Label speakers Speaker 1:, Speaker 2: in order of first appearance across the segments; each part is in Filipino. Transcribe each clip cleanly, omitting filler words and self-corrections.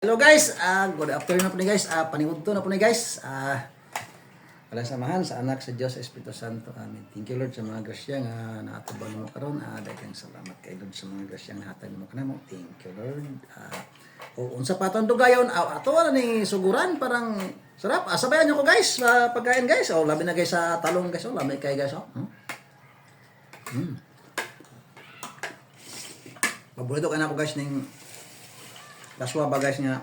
Speaker 1: Hello guys, good afternoon na po ni guys. Paningudto na po ni guys. Walang samahan sa anak sa Diyos Espiritu Santo. Amen. Thank you Lord sa mga grasya nga naatubang mo karon. Daghang salamat kay Lord sa mga grasya nga hatag mo kanamo. Thank you Lord. Unsa pa tong dugayon? Ato wala ni suguran parang sarap. Sabayan niyo ko guys sa pagkain guys. Labi na guys sa talong guys. Labi kay guys. Paborito ka na ako guys ning laswa ba guys nga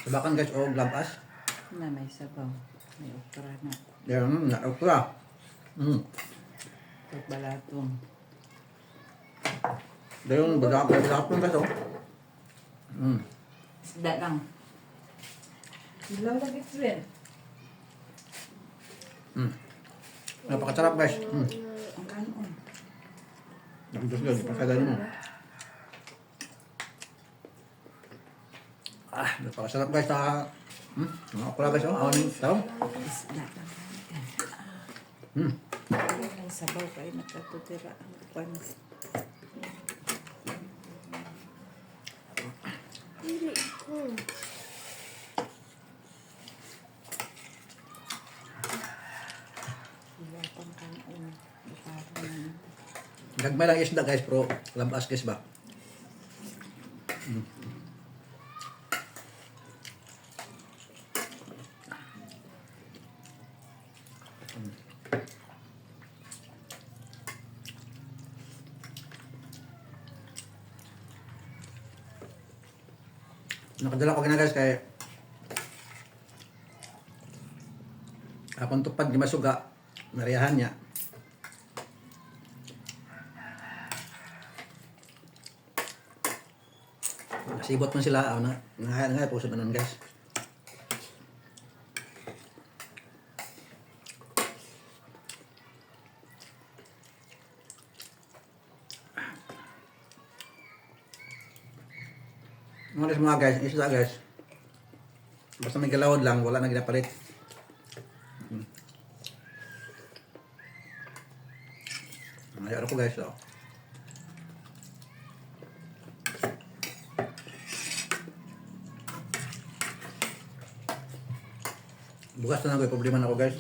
Speaker 1: sabakan guys o labas
Speaker 2: Na may sabaw. May okra na.
Speaker 1: yan na okra
Speaker 2: Pagbalatong.
Speaker 1: dayon badapon guys o
Speaker 2: Isda lang. Ilaw lagi friend.
Speaker 1: napakasarap guys
Speaker 2: Ang kanon.
Speaker 1: nagdos guys pasagalan mo napakasarap guys sa mga okra guys o awan taong
Speaker 2: Isda lang. May sabaw kayo nakatutira ang kwan. Ilaw pang kanon. Iparang
Speaker 1: gagmay lang isda guys pero labas guys ba nakadala ko na guys kay akong tupad di masuga nariyahan niya nasibot man sila nga po sa banon guys mga guys, isda guys. Basta may galawad lang, wala na ginapalit. Ayaw ko guys, oh. Bukas na lang ko, problema na ako guys.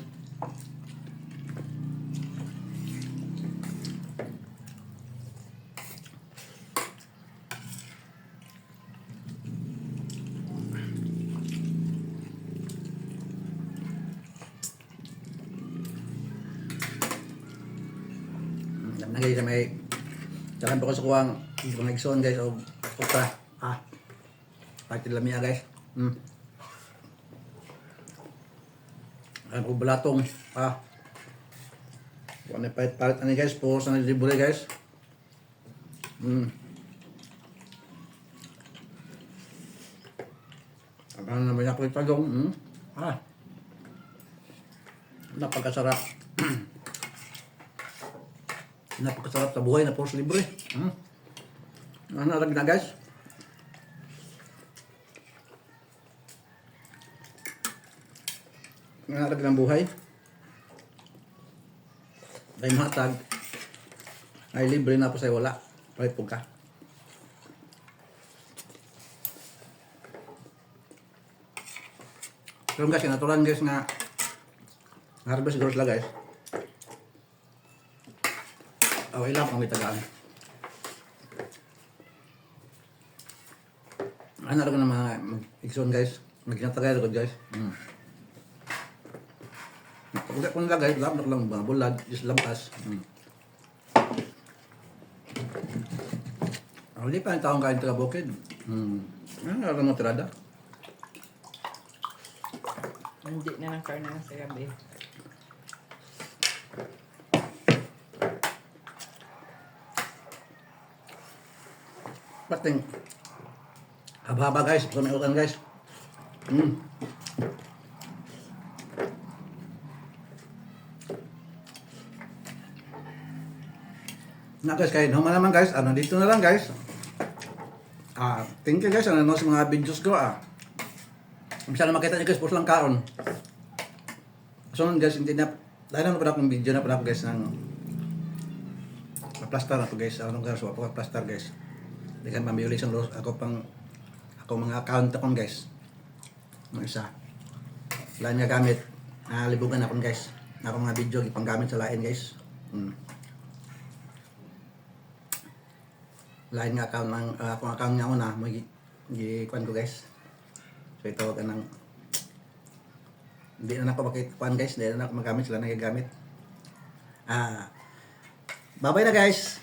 Speaker 1: Guys, may jalan pa ko sa kuwang mga igsoon guys o okra pati lamia guys ko balatong kung ano palit ani guys po sa libre guys ang naman ako itagong napakasarap napakasarap sa buhay na puros libre. Ano lagi na guys? Ano lagi ng buhay? Dahil matag ay libre na po sa'yo wala. Palit po ka. Pero guys, natural guys nga harvest siguro sila guys. Ilang pang itagaan. Ano rin ng mga mag-ikson guys. Mag-inatagay rin guys. Pagkat ko nila guys, labnak lang mga bulag, is lampas. Hindi pa yung taong kain taga bukid. Ano rin mo tirada?
Speaker 2: Hindi na ng karne sa gabi.
Speaker 1: Pating haba-haba guys, sa may utan guys. Na guys, kahit naman naman guys, dito na lang guys. Thank you guys, sa mga videos ko Bisa na makita nyo guys, puro lang kaon. So guys, hindi na, dahil naman pa akong video na pa ako guys ng plaster na to guys. Anong guys, wapag plaster guys. Dagan pambili sa ako mga account akon guys. Mga isa. Lain nga gamit. Libugan akon guys. Ako mga video ipanggamit sa lain guys. Lain nga account ng akong account nga una mo gikuan ko guys. So ito kanang hindi na ako makikuan guys, hindi na ako magamit sila nagagamit. Bye bye na guys.